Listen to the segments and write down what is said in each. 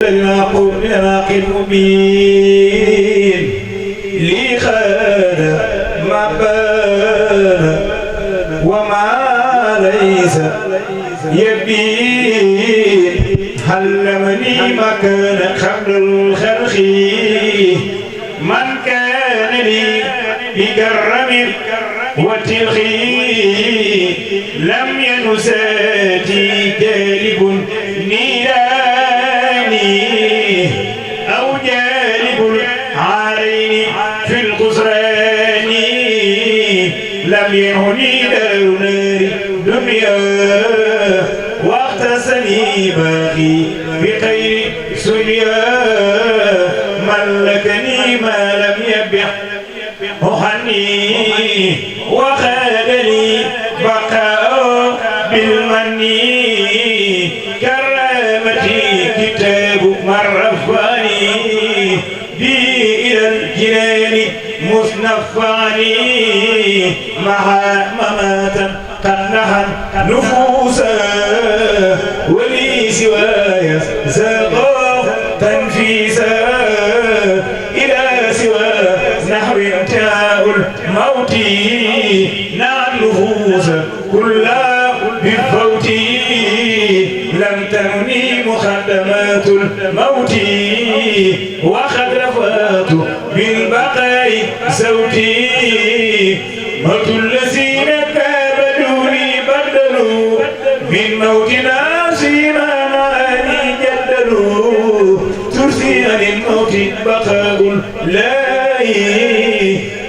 العراق المبين لي خاد ما بان وما ليس يبين علمني مكان خبر الخرخ من كان لي بكرم وتلخي لم ينساتي جالب نيراني أو جالب العارين في القصران لم ينهني دار نار دنيا واغتسني باقي بخير سنيا ملكني ما لم يبح أهني وخاد لي بقاء بالمني كرامتي كتاب مرفاني بي إلى الجنان مصنفاني مع مماتا قد نهى نفوسا ولي سواي زاغا تنفيسا إلى سوى نحو انتهاء الموت نعم نفوس كلها بالفوت لم تنني مخدمات الموت وقد رفعت بالبقاء صوتي موت الذين كابدوني بدلوا من موتنا سيما معاني جدلوا ترسي عن الموت بقاء لا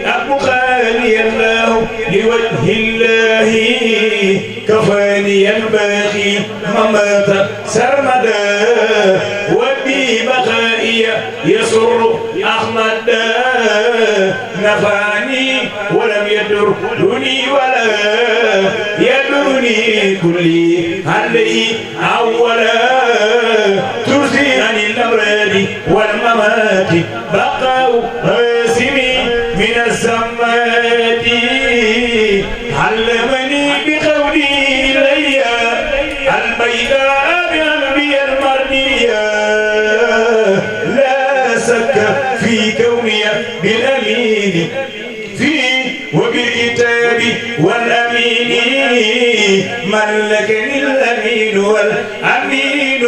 أبقاني الله لوجه الله كفاني الباقي ممات سرمدا وبي بقائي يسر أحمد نفعني ولم يدرني ولا يدرني كلي علي أولا ترسي عن الأمراض والممات بقاء قاسمي من السمات علمني بقولي إلي البيداء بأنبي المرضية لا سك في كوني بالأمين في وبالكتاب والأمين ملكني الأمين والأمين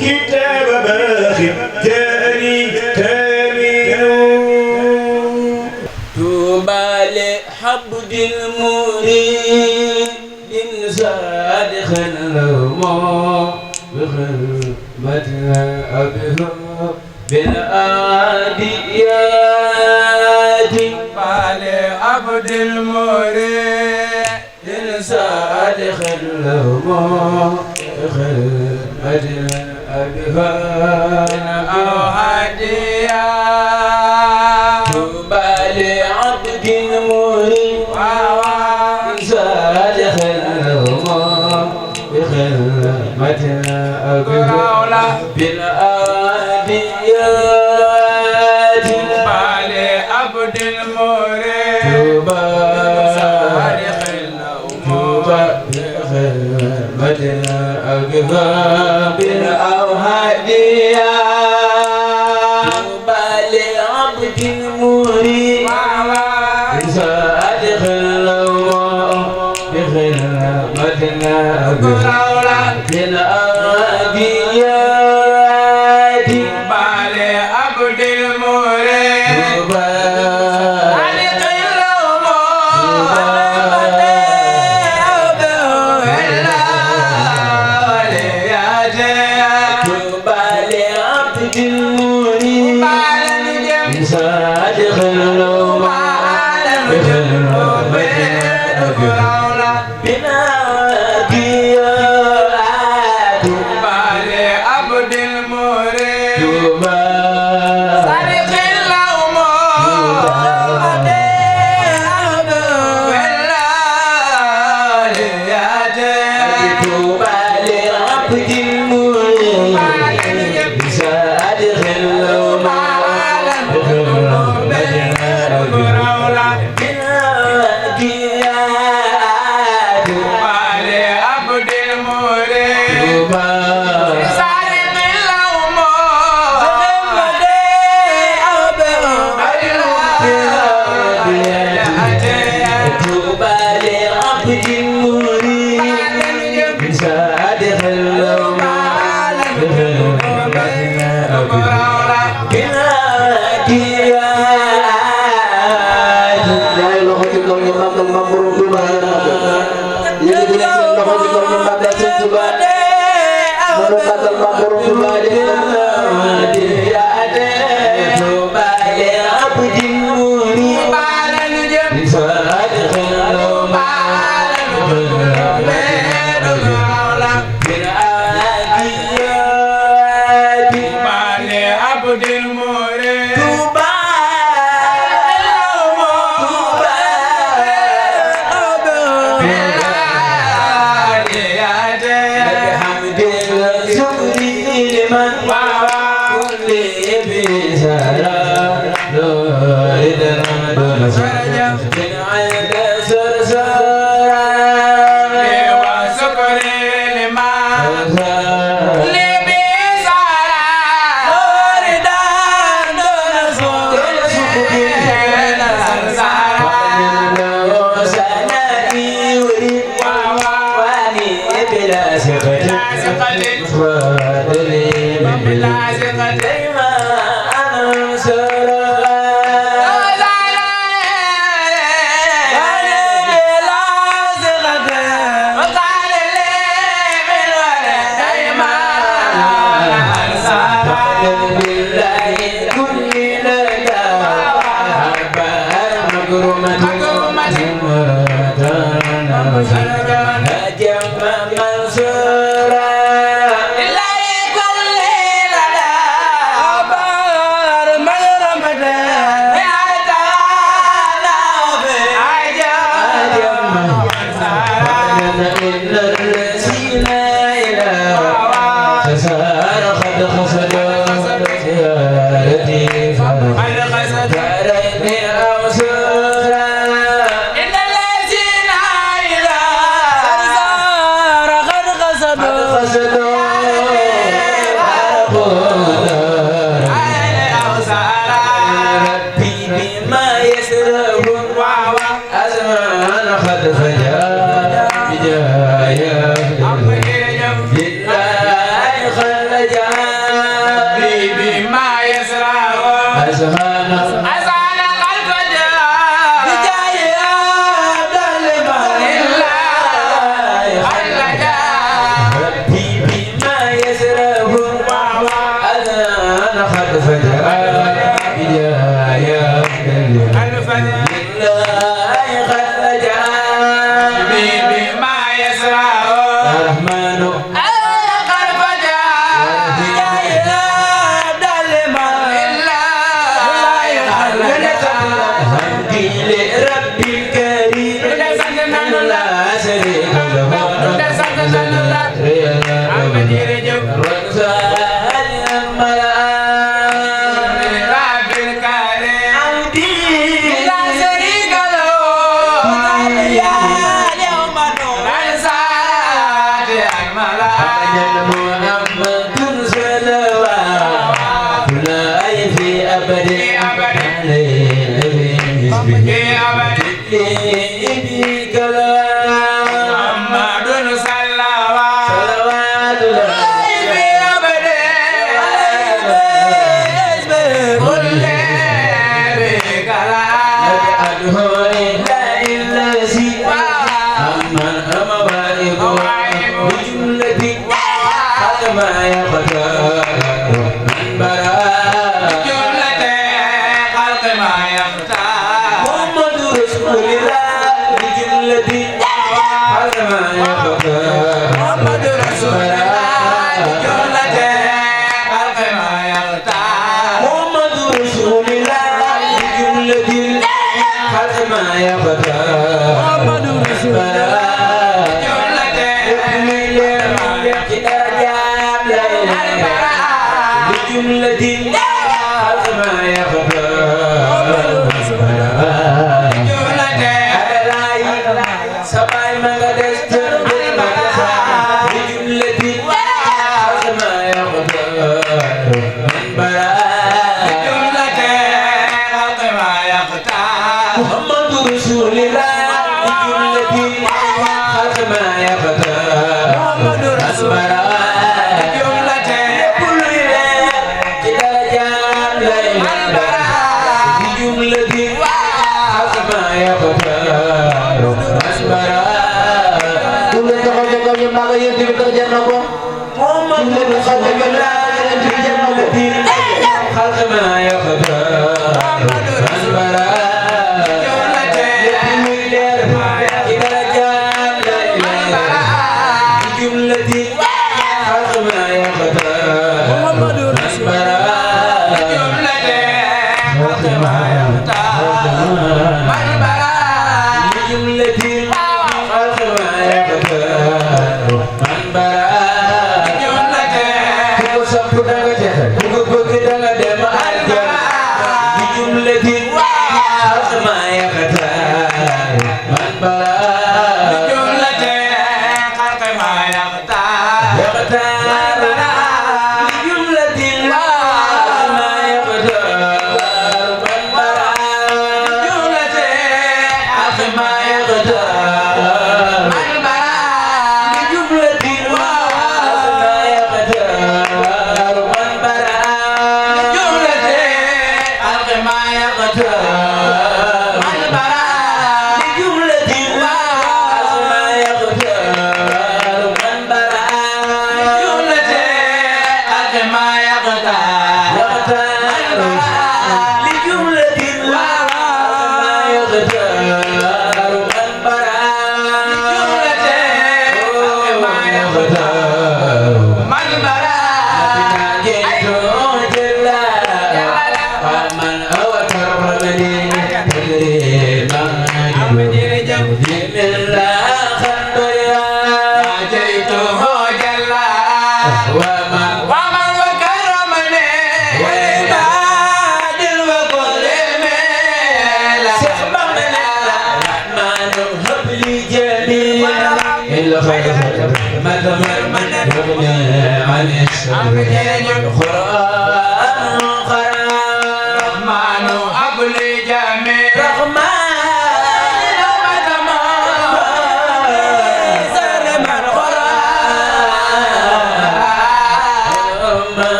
كتاب باخر جاءني تامين توبى لحبد المريد صادق لهما بخدمتنا أبها بالآديات لعبد المريد صادق لهما بخدمتنا أبها بالآديات توبى لعبد المريد صادق لهما بخدمتنا أبها بالآديات لعبد المريد توبى بخدمتنا أبها بالأوهاديات توبى لعبد المريد صادق الله بخدمتنا أبها بالأوهاديات لعبد المريد Muhammadu Rasulullah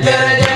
Jërëjëf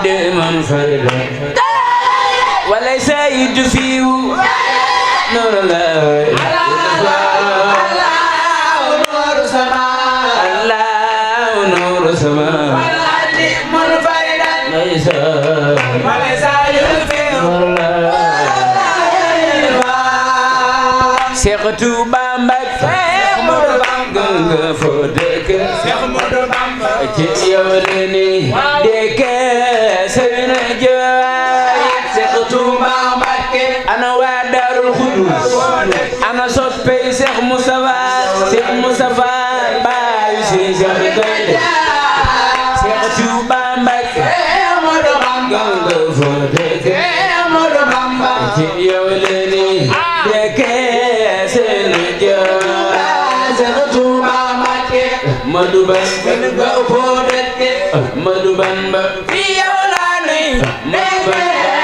منفردا وليس يدفي نور الله نور سماء الله نور سماء منفردا ليس وليس يدفي نور الله سيقتو بامبك ganga fo dëkk Seex Moodu Bamba ci yow la ni dëkk Sëriñ Jaay Seex Tuuba Mbàkke ana waa Daarul Xudoos ana soppe Seex Mustafa baayu Seex Gaynde Seex Tuuba Mbàkke ganga fo dëkk Moodu Bamba ci yow la ni dëkk Sëriñ Jaay Madu Bamba foo dëkk Madu Bamba fi yow laa nuy Madu Bamba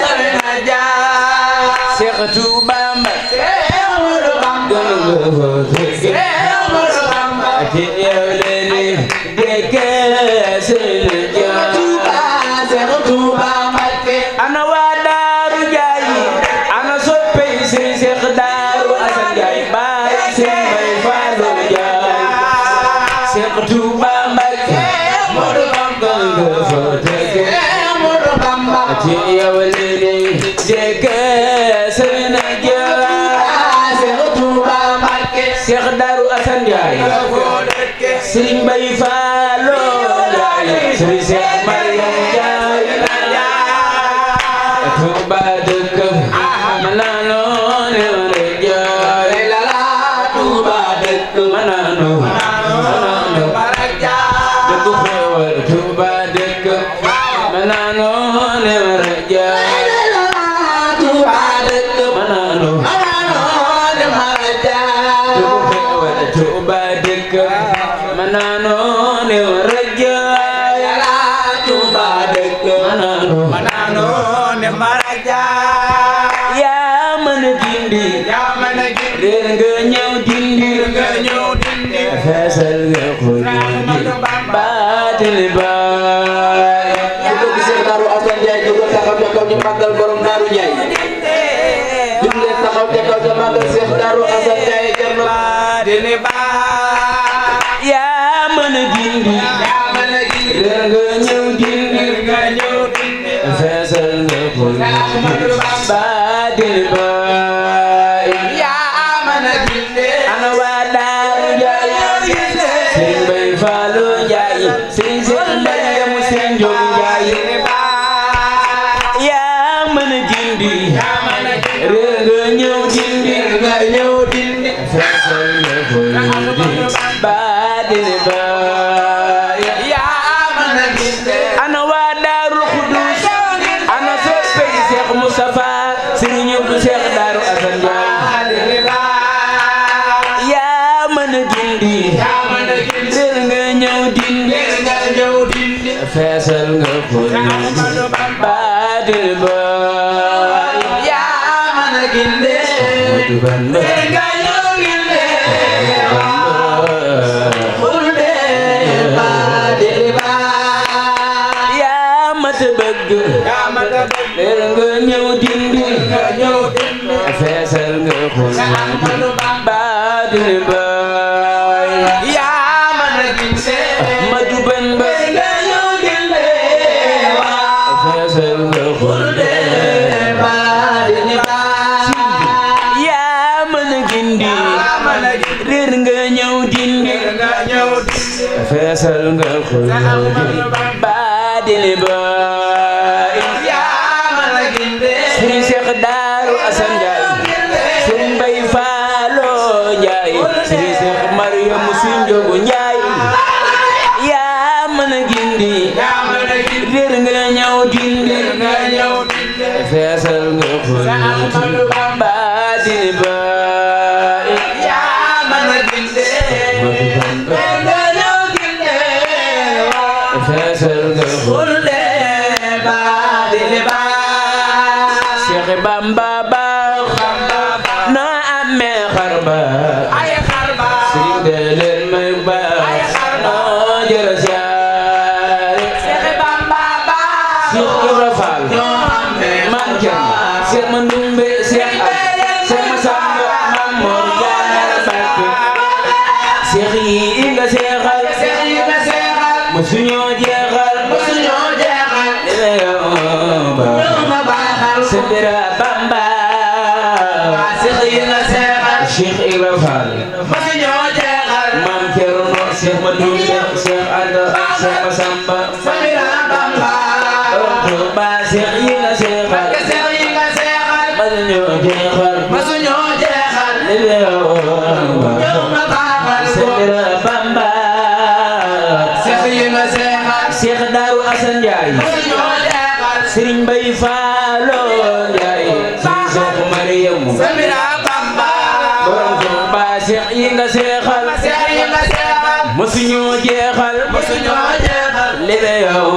Sëriñ Jaay Seex Tuuba Mbàkke Madu Bamba foo dëkk Madu Bamba fi yow laa nuy dëkk Sëriñ Jaay Seex Tuuba Mbàkke ana waa Daaru Njaay ana soppe Sëriñ Seex Daaru Asan Njaay baay Sëriñ Bay Faalu Njaay Seex Tuuba Mbàkke Moodu Bamba fo dëkk Moodu Bamba ci yow la ni dëkk Sëriñ Jaay Seex Tuuba Mbàkke Seex Daaru Asan Njaay Sëriñ Bay Faalu Njaay Sëriñ Seex Maryam Njaay Tuuba dëkk manaano ne Jaay la Tuuba dëkk manaano Tuuba dëkk manaano ne Jaay Tuuba dëkk manaano ne Jaay Tuuba dëkk manaano ne Jaay Tuuba dëkk manaano ne Jaay yaa mën a dindi réer nga ñëw dindi feesal nga xol baatil baay ko gisee Daaru Asan Njaay jógal taxaw ca kaw ñu màggal borom Daaru Njaay jóg leen taxaw ca kaw ñu màggal Seex Daaru Asan Njaay jarna baatil baay yaa mën a dindi réer nga ñëw dindi feesal nga xol baatil baay yaa mën a dindi ana waa Daaru Njaay Sëriñ Bay Faalu Njaay Sëriñ Seex Maryam Sëriñ Njóogu Njaay yaa mën a dindi réer nga ñëw dindi feesal nga xol baatil baay yaa mën a dindi ana waa Daarul Xudoos ana soppe Seex Mustafa Sëriñ Seex Daaru Asan Njaay yaa mën a dindi réer nga ñëw dindi feesal nga xol baatil baay yaa mën a dindi Moodu Bamba yaa mat a bëgg réer nga ñëw dindi feesal nga xol baatil baay yaa mën a dindi Moodu Bamba feesal nga xol yaa mën a gindi réer nga ñëw dindi feesal nga xol baatil baay Sëriñ Seex Daaru Asan Njaay Sëriñ Bay Faalu Njaay Sëriñ Seex Maryam Sëriñ Njóogu Njaay yaa mën a gindi réer nga ñëw dindi feesal nga xol baatil baay feesal nga xol Seex Bamba baax noo amee xar baax Sëriñ de leen may baax noo jërë siyaare Cheikh Ibra Fall man kenn Cheikh Mandumbe Cheikh Masamba Mam Mor Jaara Mbàkke Cheikh yi nga seexal musuñoo jeexal ma baaxal Sëbira Bamba Cheikh yi nga seexal Cheikh Ibra Fall musuñoo jeexal Mam Cerno Cheikh Mandumbe Cheikh Anta Cheikh Masamba Sëbira Bamba ba Cheikh yi nga seexal masuñoo jeexal Sëbira Bamba Cheikh yi nga seexal Cheikh Daaru Asan Njaay Sëriñ Mbay Faalo Njaay Sëriñ Cheikh Mariyamu Sëbira Bamba borom Tuuba Cheikh yi nga seexal masuñoo jeexal libe yow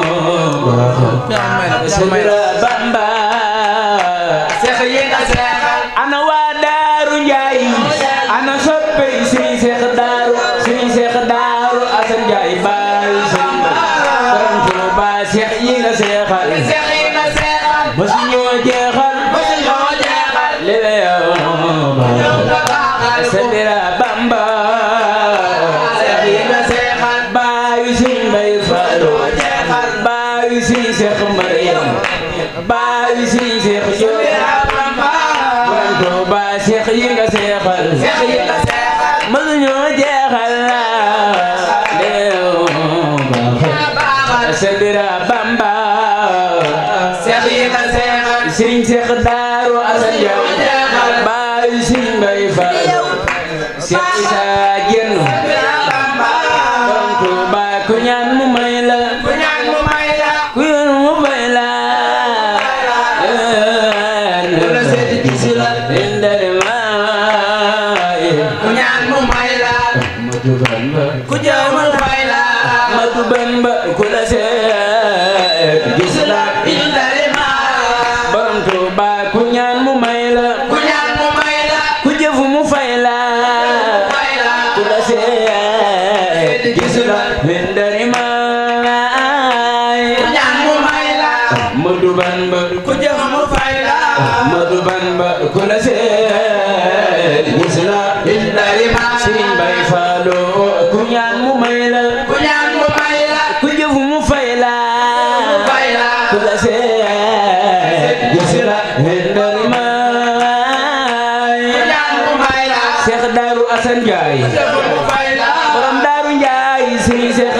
Sëbira Bamba Cheikh yi nga seexal ana waa Daaru Njaay ana soppey Sëriñ Cheikh Daaru Asan Njaay baay Sëriñ borom Tuuba Cheikh yi nga seexal masuñoo jeexal libe yow Sëbira Bamba Cheikh yi nga seexal baay Sëriñ Mbay Faalo baay Sëriñ Cheikh Mariam baay Sëriñ Cheikh borom Tuuba Cheikh yi nga seexal masuñoo jeexal Sëbira Bamba Cheikh yi nga seexal Sëriñ Cheikh Daaru Asan Njaay baay Sëriñ Mbay Faalo Cheikh Isa Jenn borom Tuuba ku ñaan mu may la ku yor mu may la ku jëm fay la Madu Bamba ku la seet gis la borom Tuuba ku ñaan mu may la ku jëf mu fay la ku la seet gis la wendari maay Madu Bamba ku jëf mu fay la Madu Bamba ku la seet gis la Sëriñ Mbay Faalo ku ñaan mu may la ku jëf mu fay la ku la seet gis la wendari maay Cheikh Daaru Asan Njaay borom Daaru Njaay Sëriñ Cheikh